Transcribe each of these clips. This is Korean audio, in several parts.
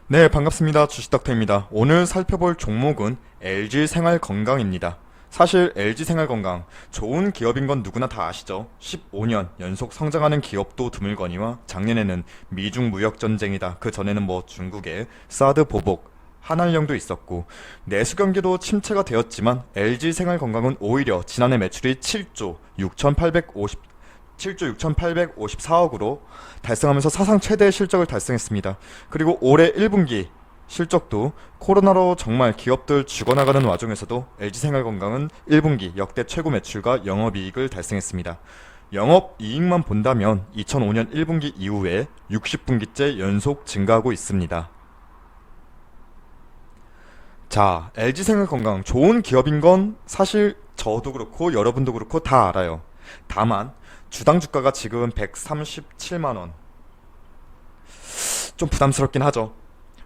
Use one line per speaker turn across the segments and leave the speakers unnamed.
네, 반갑습니다. 주식닥터입니다. 오늘 살펴볼 종목은 LG생활건강입니다. 사실 LG생활건강, 좋은 기업인 건 누구나 다 아시죠? 15년 연속 성장하는 기업도 드물거니와 작년에는 미중 무역전쟁이다. 그 전에는 중국의 사드 보복, 한알령도 있었고 내수 경기도 침체가 되었지만 LG생활건강은 오히려 지난해 매출이 7조 6,854억으로 달성하면서 사상 최대의 실적을 달성했습니다. 그리고 올해 1분기 실적도 코로나로 정말 기업들 죽어나가는 와중에서도 LG생활건강은 1분기 역대 최고 매출과 영업이익을 달성했습니다. 영업이익만 본다면 2005년 1분기 이후에 60분기째 연속 증가하고 있습니다. 자, LG생활건강 좋은 기업인 건 사실 저도 그렇고 여러분도 그렇고 다 알아요. 다만 주당 주가가 지금 137만원. 좀 부담스럽긴 하죠.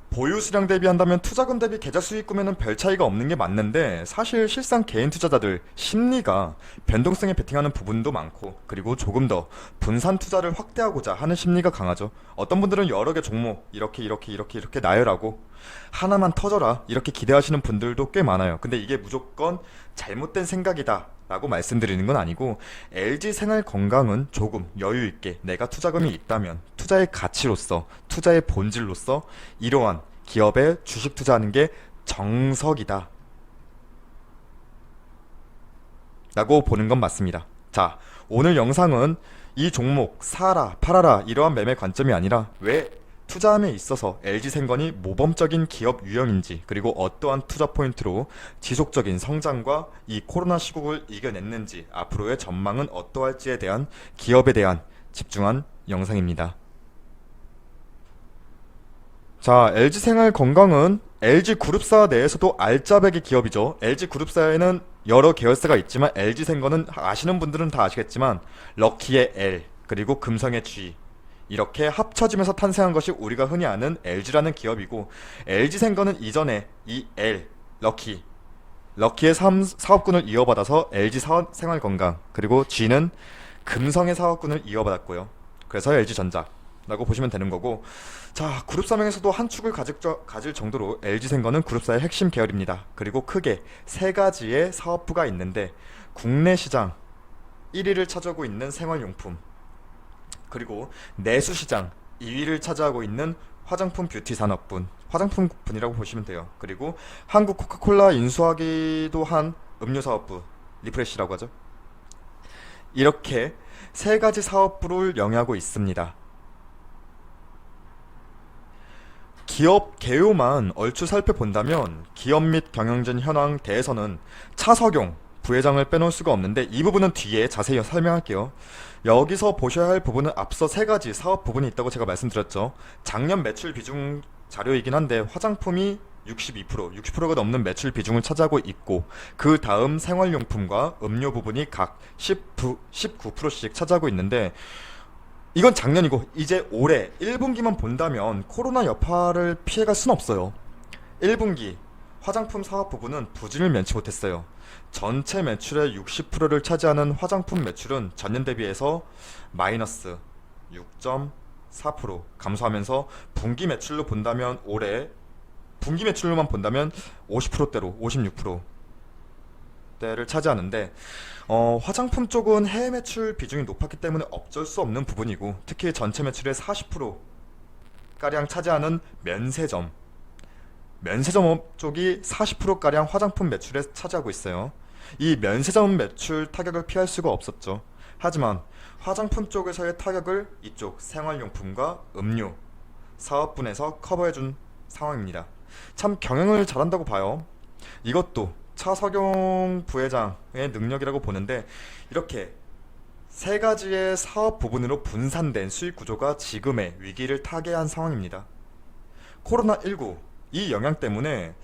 보유 수량 대비한다면 투자금 대비 계좌 수익 구매는 별 차이가 없는 게 맞는데 사실 실상 개인 투자자들 심리가 변동성에 베팅하는 부분도 많고 그리고 조금 더 분산 투자를 확대하고자 하는 심리가 강하죠. 어떤 분들은 여러 개 종목 이렇게 나열하고 하나만 터져라 이렇게 기대하시는 분들도 꽤 많아요. 근데 이게 무조건 잘못된 생각이다 라고 말씀드리는 건 아니고 LG생활건강은 조금 여유있게 내가 투자금이 있다면 투자의 가치로서 투자의 본질로서 이러한 기업에 주식 투자하는 게 정석이다 라고 보는 건 맞습니다. 자, 오늘 영상은 이 종목 사라 팔아라 이러한 매매 관점이 아니라 왜 투자함에 있어서 LG생건이 모범적인 기업 유형인지 그리고 어떠한 투자 포인트로 지속적인 성장과 이 코로나 시국을 이겨냈는지 앞으로의 전망은 어떠할지에 대한 기업에 대한 집중한 영상입니다. 자, LG생활건강은 LG그룹사 내에서도 알짜배기 기업이죠. LG그룹사에는 여러 계열사가 있지만 LG생건은 아시는 분들은 다 아시겠지만 럭키의 L 그리고 금성의 G 이렇게 합쳐지면서 탄생한 것이 우리가 흔히 아는 LG라는 기업이고 LG생건은 이전에 이 L, 럭키의 사업군을 이어받아서 LG생활건강 그리고 G는 금성의 사업군을 이어받았고요. 그래서 LG전자라고 보시면 되는 거고 자, 그룹사명에서도 한 축을 가질 정도로 LG생건은 그룹사의 핵심 계열입니다. 그리고 크게 세 가지의 사업부가 있는데 국내 시장 1위를 차지하고 있는 생활용품 그리고 내수시장 2위를 차지하고 있는 화장품 뷰티 산업분, 화장품분이라고 보시면 돼요. 그리고 한국 코카콜라 인수하기도 한 음료 사업부, 리프레시라고 하죠. 이렇게 세 가지 사업부를 영위하고 있습니다. 기업 개요만 얼추 살펴본다면 기업 및 경영진 현황 대에서는 차석용 부회장을 빼놓을 수가 없는데 이 부분은 뒤에 자세히 설명할게요. 여기서 보셔야 할 부분은 앞서 세 가지 사업 부분이 있다고 제가 말씀드렸죠. 작년 매출 비중 자료이긴 한데 화장품이 62%, 60%가 넘는 매출 비중을 차지하고 있고 그 다음 생활용품과 음료 부분이 각 19%씩 차지하고 있는데 이건 작년이고 이제 올해 1분기만 본다면 코로나 여파를 피해갈 순 없어요. 1분기 화장품 사업 부분은 부진을 면치 못했어요. 전체 매출의 60%를 차지하는 화장품 매출은 전년 대비해서 마이너스 6.4% 감소하면서 분기 매출로 본다면 올해 분기 매출로만 본다면 50%대로 56%대를 차지하는데 화장품 쪽은 해외 매출 비중이 높았기 때문에 어쩔 수 없는 부분이고 특히 전체 매출의 40%가량 차지하는 면세점 쪽이 40%가량 화장품 매출에 차지하고 있어요. 이 면세점 매출 타격을 피할 수가 없었죠. 하지만 화장품 쪽에서의 타격을 이쪽 생활용품과 음료 사업분에서 커버해준 상황입니다. 참 경영을 잘한다고 봐요. 이것도 차석용 부회장의 능력이라고 보는데 이렇게 세 가지의 사업 부분으로 분산된 수익 구조가 지금의 위기를 타개한 상황입니다. 코로나19 이 영향 때문에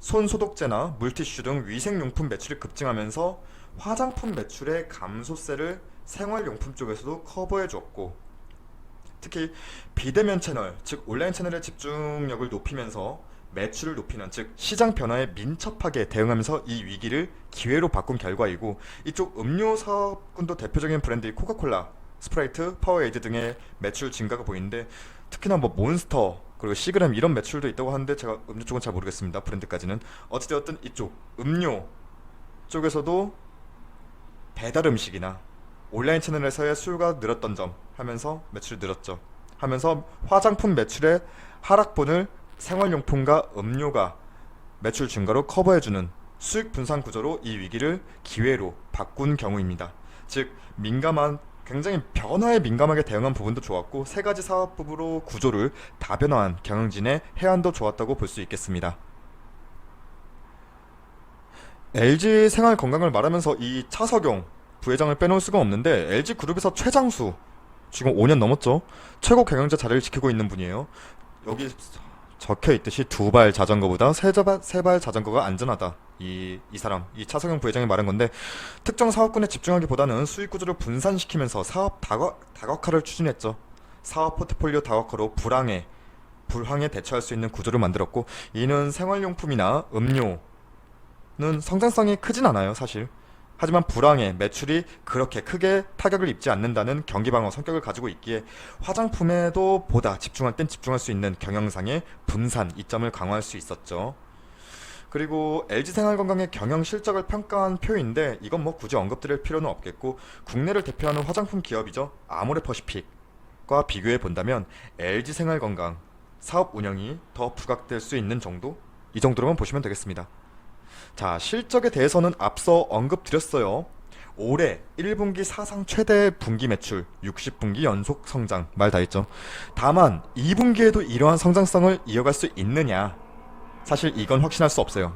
손소독제나 물티슈 등 위생용품 매출이 급증하면서 화장품 매출의 감소세를 생활용품 쪽에서도 커버해 줬고 특히 비대면 채널, 즉 온라인 채널의 집중력을 높이면서 매출을 높이는 즉 시장 변화에 민첩하게 대응하면서 이 위기를 기회로 바꾼 결과이고 이쪽 음료 사업군도 대표적인 브랜드인 코카콜라 스프라이트, 파워에이드 등의 매출 증가가 보이는데 특히나 뭐 몬스터 그리고 시그램 이런 매출도 있다고 하는데 제가 음료 쪽은 잘 모르겠습니다. 브랜드까지는. 어찌되었든 이쪽 음료 쪽에서도 배달 음식이나 온라인 채널에서의 수요가 늘었던 점 하면서 매출이 늘었죠. 하면서 화장품 매출의 하락분을 생활용품과 음료가 매출 증가로 커버해주는 수익 분산 구조로 이 위기를 기회로 바꾼 경우입니다. 즉 굉장히 변화에 민감하게 대응한 부분도 좋았고 세 가지 사업부로 구조를 다변화한 경영진의 해안도 좋았다고 볼 수 있겠습니다. LG 생활 건강을 말하면서 이 차석용 부회장을 빼놓을 수가 없는데 LG 그룹에서 최장수 지금 5년 넘었죠. 최고 경영자 자리를 지키고 있는 분이에요. 여기 적혀 있듯이 두 발 자전거보다 세 발 자전거가 안전하다. 이 사람, 이 차석용 부회장이 말한 건데 특정 사업군에 집중하기보다는 수익 구조를 분산시키면서 사업 다각화를 추진했죠. 사업 포트폴리오 다각화로 불황에 대처할 수 있는 구조를 만들었고 이는 생활용품이나 음료는 성장성이 크진 않아요, 사실. 하지만 불황에 매출이 그렇게 크게 타격을 입지 않는다는 경기방어 성격을 가지고 있기에 화장품에도 보다 집중할 땐 집중할 수 있는 경영상의 분산 이점을 강화할 수 있었죠. 그리고 LG생활건강의 경영 실적을 평가한 표인데 이건 뭐 굳이 언급드릴 필요는 없겠고 국내를 대표하는 화장품 기업이죠. 아모레퍼시픽과 비교해 본다면 LG생활건강 사업 운영이 더 부각될 수 있는 정도? 이 정도로만 보시면 되겠습니다. 자, 실적에 대해서는 앞서 언급드렸어요. 올해 1분기 사상 최대 분기 매출 60분기 연속 성장 말 다 했죠. 다만 2분기에도 이러한 성장성을 이어갈 수 있느냐, 사실 이건 확신할 수 없어요.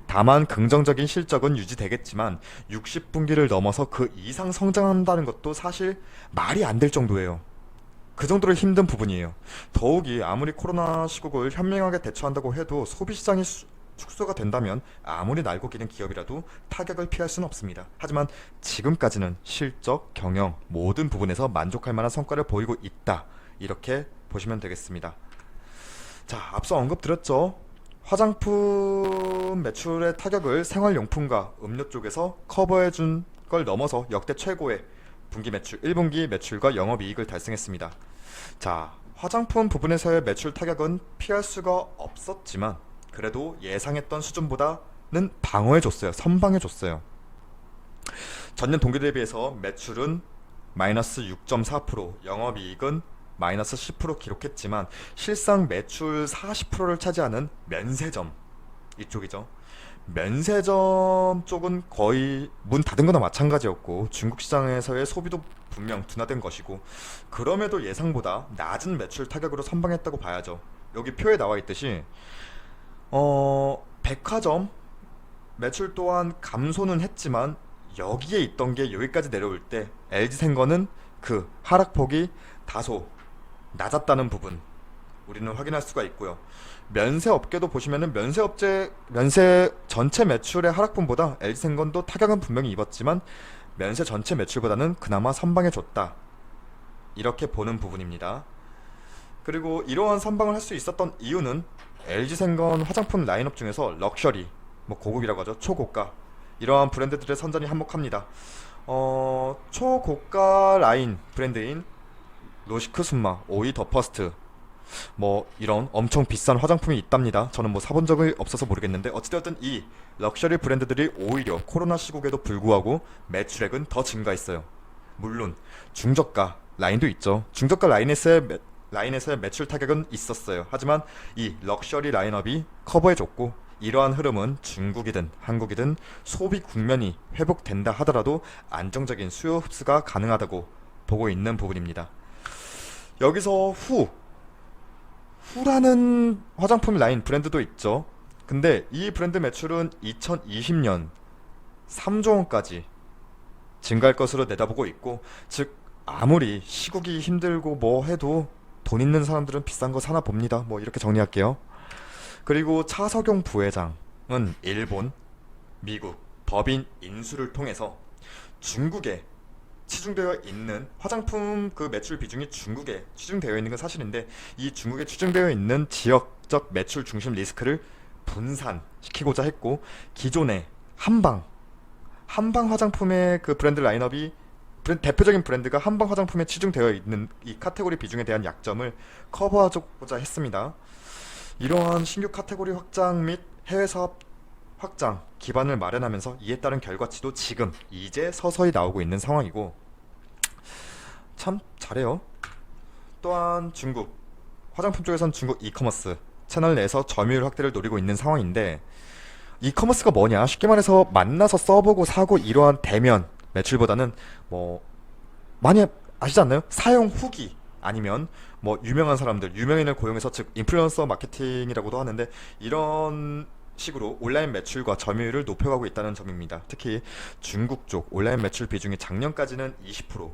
다만 긍정적인 실적은 유지되겠지만 60분기를 넘어서 그 이상 성장한다는 것도 사실 말이 안 될 정도예요. 그 정도로 힘든 부분이에요. 더욱이 아무리 코로나 시국을 현명하게 대처한다고 해도 소비시장이 축소가 된다면 아무리 날고 기는 기업이라도 타격을 피할 수는 없습니다. 하지만 지금까지는 실적, 경영 모든 부분에서 만족할 만한 성과를 보이고 있다. 이렇게 보시면 되겠습니다. 자, 앞서 언급드렸죠. 화장품 매출의 타격을 생활용품과 음료 쪽에서 커버해준 걸 넘어서 역대 최고의 분기 매출, 1분기 매출과 영업이익을 달성했습니다. 자, 화장품 부분에서의 매출 타격은 피할 수가 없었지만 그래도 예상했던 수준보다는 방어해줬어요. 선방해줬어요. 전년 동기 대비해서 매출은 마이너스 6.4%, 영업이익은 마이너스 10% 기록했지만 실상 매출 40%를 차지하는 면세점 이쪽이죠. 면세점 쪽은 거의 문 닫은 거나 마찬가지였고 중국 시장에서의 소비도 분명 둔화된 것이고 그럼에도 예상보다 낮은 매출 타격으로 선방했다고 봐야죠. 여기 표에 나와 있듯이 백화점 매출 또한 감소는 했지만 여기에 있던 게 여기까지 내려올 때 LG생거는 그 하락폭이 다소 낮았다는 부분 우리는 확인할 수가 있고요. 면세업계도 보시면은 면세 전체 매출의 하락분보다 LG생건도 타격은 분명히 입었지만 면세 전체 매출보다는 그나마 선방해줬다. 이렇게 보는 부분입니다. 그리고 이러한 선방을 할 수 있었던 이유는 LG생건 화장품 라인업 중에서 럭셔리, 뭐 고급이라고 하죠. 초고가 이러한 브랜드들의 선전이 한몫합니다. 초고가 라인 브랜드인 로시크 순마, 오이 더 퍼스트 뭐 이런 엄청 비싼 화장품이 있답니다. 저는 뭐 사본 적이 없어서 모르겠는데 어찌되었든 이 럭셔리 브랜드들이 오히려 코로나 시국에도 불구하고 매출액은 더 증가했어요. 물론 중저가 라인도 있죠. 중저가 라인에서의 매출 타격은 있었어요. 하지만 이 럭셔리 라인업이 커버해줬고 이러한 흐름은 중국이든 한국이든 소비 국면이 회복된다 하더라도 안정적인 수요 흡수가 가능하다고 보고 있는 부분입니다. 여기서 후라는 화장품 라인 브랜드도 있죠. 근데 이 브랜드 매출은 2020년 3조 원까지 증가할 것으로 내다보고 있고 즉 아무리 시국이 힘들고 뭐 해도 돈 있는 사람들은 비싼 거 사나 봅니다. 뭐 이렇게 정리할게요. 그리고 차석용 부회장은 일본, 미국, 법인 인수를 통해서 중국에 치중되어 있는 화장품 그 매출 비중이 중국에 치중되어 있는 건 사실인데 이 중국에 치중되어 있는 지역적 매출 중심 리스크를 분산시키고자 했고 기존의 한방 화장품의 그 브랜드 라인업이 대표적인 브랜드가 한방 화장품에 치중되어 있는 이 카테고리 비중에 대한 약점을 커버하고자 했습니다. 이러한 신규 카테고리 확장 및 해외 사업 확장 기반을 마련하면서 이에 따른 결과치도 지금 이제 서서히 나오고 있는 상황이고, 참 잘해요. 또한 중국 화장품 쪽에선 중국 이커머스 채널 내에서 점유율 확대를 노리고 있는 상황인데, 이커머스가 뭐냐? 쉽게 말해서 만나서 써보고 사고 이러한 대면 매출보다는 뭐 많이 아시지 않나요? 사용 후기 아니면 뭐 유명한 사람들, 유명인을 고용해서, 즉 인플루언서 마케팅이라고도 하는데, 이런 식으로 온라인 매출과 점유율을 높여가고 있다는 점입니다. 특히 중국 쪽 온라인 매출 비중이 작년까지는 20%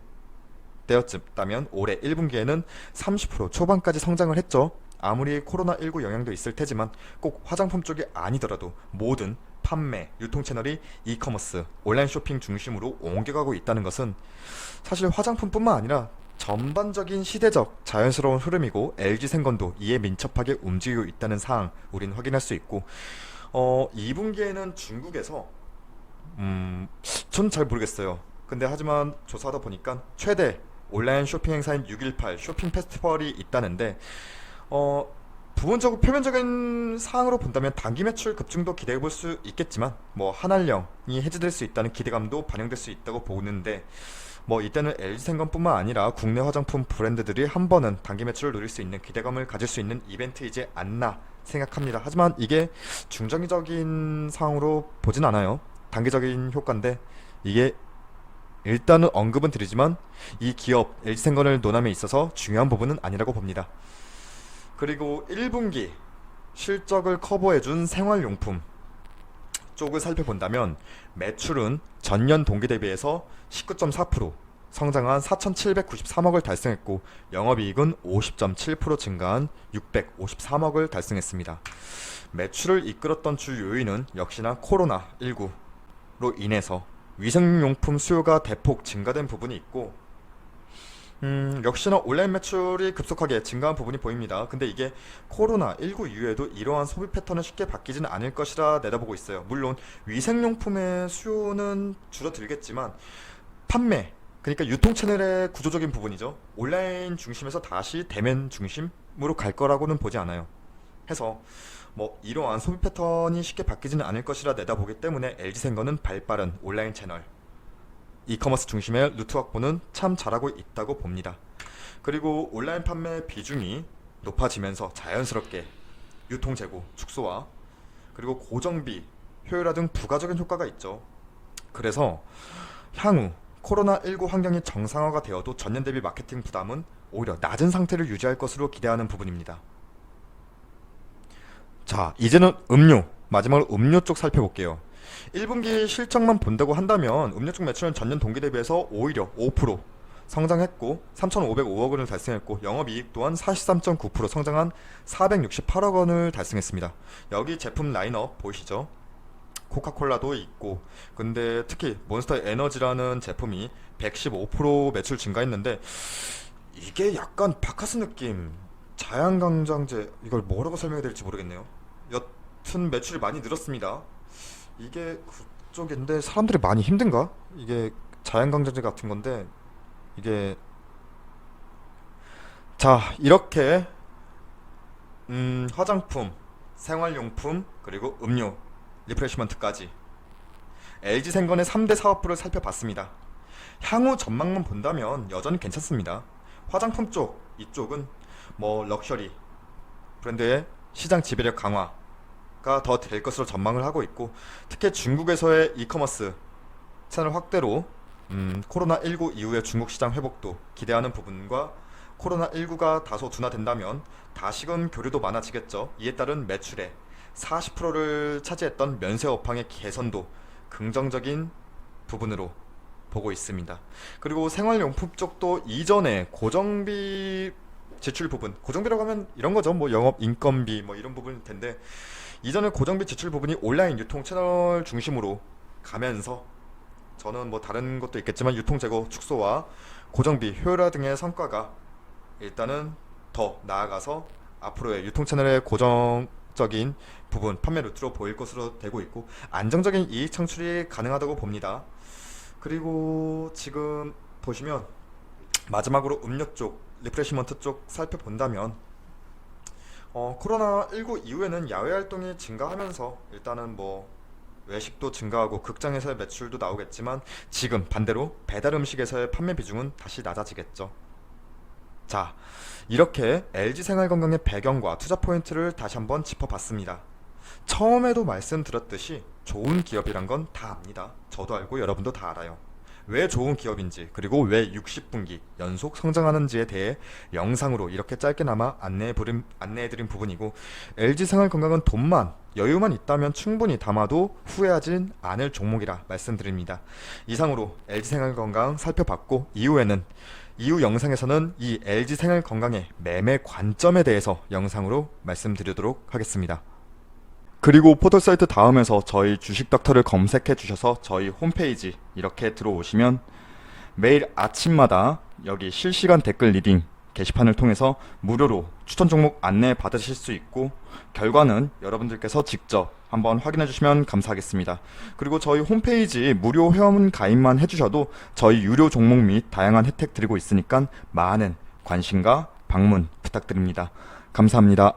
때였다면 올해 1분기에는 30% 초반까지 성장을 했죠. 아무리 코로나19 영향도 있을 테지만 꼭 화장품 쪽이 아니더라도 모든 판매, 유통 채널이 이커머스, 온라인 쇼핑 중심으로 옮겨가고 있다는 것은 사실 화장품뿐만 아니라 전반적인 시대적 자연스러운 흐름이고, LG생건도 이에 민첩하게 움직이고 있다는 사항 우린 확인할 수 있고, 2분기에는 중국에서 전 잘 모르겠어요. 근데 하지만 조사하다 보니까 최대 온라인 쇼핑 행사인 6.18 쇼핑 페스티벌이 있다는데, 부분적으로 표면적인 사항으로 본다면 단기 매출 급증도 기대해 볼 수 있겠지만, 뭐 한한령이 해제될 수 있다는 기대감도 반영될 수 있다고 보는데, 뭐 이때는 LG생건뿐만 아니라 국내 화장품 브랜드들이 한 번은 단기 매출을 노릴 수 있는 기대감을 가질 수 있는 이벤트이지 않나 생각합니다. 하지만 이게 중장기적인 상황으로 보진 않아요. 단기적인 효과인데, 이게 일단은 언급은 드리지만 이 기업 LG생건을 논함에 있어서 중요한 부분은 아니라고 봅니다. 그리고 1분기 실적을 커버해준 생활용품 쪽을 살펴본다면 매출은 전년 동기 대비해서 19.4% 성장한 4,793억을 달성했고, 영업이익은 50.7% 증가한 653억을 달성했습니다. 매출을 이끌었던 주 요인은 역시나 코로나19로 인해서 위생용품 수요가 대폭 증가된 부분이 있고, 역시나 온라인 매출이 급속하게 증가한 부분이 보입니다. 근데 이게 코로나19 이후에도 이러한 소비 패턴은 쉽게 바뀌지는 않을 것이라 내다보고 있어요. 물론 위생용품의 수요는 줄어들겠지만 판매, 그러니까 유통 채널의 구조적인 부분이죠. 온라인 중심에서 다시 대면 중심으로 갈 거라고는 보지 않아요. 해서 뭐 이러한 소비 패턴이 쉽게 바뀌지는 않을 것이라 내다보기 때문에 LG생건은 발빠른 온라인 채널 이커머스 중심의 루트 확보는 참 잘하고 있다고 봅니다. 그리고 온라인 판매 비중이 높아지면서 자연스럽게 유통 재고 축소와 그리고 고정비 효율화 등 부가적인 효과가 있죠. 그래서 향후 코로나19 환경이 정상화가 되어도 전년 대비 마케팅 부담은 오히려 낮은 상태를 유지할 것으로 기대하는 부분입니다. 자, 이제는 마지막으로 음료 쪽 살펴볼게요. 1분기 실적만 본다고 한다면 음료 쪽 매출은 전년 동기 대비해서 오히려 5% 성장했고 3,505억 원을 달성했고, 영업이익 또한 43.9% 성장한 468억 원을 달성했습니다. 여기 제품 라인업 보이시죠? 코카콜라도 있고, 근데 특히 몬스터 에너지라는 제품이 115% 매출 증가했는데, 이게 약간 바카스 느낌, 자양강장제, 이걸 뭐라고 설명해야 될지 모르겠네요. 여튼 매출이 많이 늘었습니다. 이게 그쪽인데 사람들이 많이 힘든가? 이게 자연강장제 같은 건데, 이게 자, 이렇게 화장품, 생활용품, 그리고 음료, 리프레시먼트까지 LG생건의 3대 사업부를 살펴봤습니다. 향후 전망만 본다면 여전히 괜찮습니다. 화장품 쪽, 이쪽은 뭐 럭셔리 브랜드의 시장 지배력 강화가 더 될 것으로 전망을 하고 있고, 특히 중국에서의 이커머스 채널 확대로 코로나19 이후의 중국 시장 회복도 기대하는 부분과, 코로나19가 다소 둔화된다면 다시금 교류도 많아지겠죠. 이에 따른 매출의 40%를 차지했던 면세 업황의 개선도 긍정적인 부분으로 보고 있습니다. 그리고 생활용품 쪽도 이전에 고정비 지출 부분, 고정비라고 하면 이런 거죠. 뭐 영업 인건비 뭐 이런 부분일 텐데, 이전에 고정비 지출 부분이 온라인 유통 채널 중심으로 가면서, 저는 뭐 다른 것도 있겠지만 유통 재고 축소와 고정비 효율화 등의 성과가 일단은 더 나아가서 앞으로의 유통 채널의 고정적인 부분 판매 루트로 보일 것으로 되고 있고, 안정적인 이익 창출이 가능하다고 봅니다. 그리고 지금 보시면 마지막으로 음료 쪽, 리프레시먼트 쪽 살펴본다면 코로나19 이후에는 야외 활동이 증가하면서 일단은 뭐 외식도 증가하고 극장에서의 매출도 나오겠지만 지금 반대로 배달 음식에서의 판매 비중은 다시 낮아지겠죠. 자, 이렇게 LG생활건강의 배경과 투자 포인트를 다시 한번 짚어봤습니다. 처음에도 말씀드렸듯이 좋은 기업이란 건 다 압니다. 저도 알고 여러분도 다 알아요. 왜 좋은 기업인지, 그리고 왜 60분기 연속 성장하는지에 대해 영상으로 이렇게 짧게나마 안내해드린 부분이고, LG생활건강은 돈만, 여유만 있다면 충분히 담아도 후회하진 않을 종목이라 말씀드립니다. 이상으로 LG생활건강 살펴봤고, 이후 영상에서는 이 LG생활건강의 매매 관점에 대해서 영상으로 말씀드리도록 하겠습니다. 그리고 포털사이트 다음에서 저희 주식닥터를 검색해 주셔서 저희 홈페이지 이렇게 들어오시면 매일 아침마다 여기 실시간 댓글 리딩 게시판을 통해서 무료로 추천 종목 안내 받으실 수 있고, 결과는 여러분들께서 직접 한번 확인해 주시면 감사하겠습니다. 그리고 저희 홈페이지 무료 회원 가입만 해주셔도 저희 유료 종목 및 다양한 혜택 드리고 있으니까 많은 관심과 방문 부탁드립니다. 감사합니다.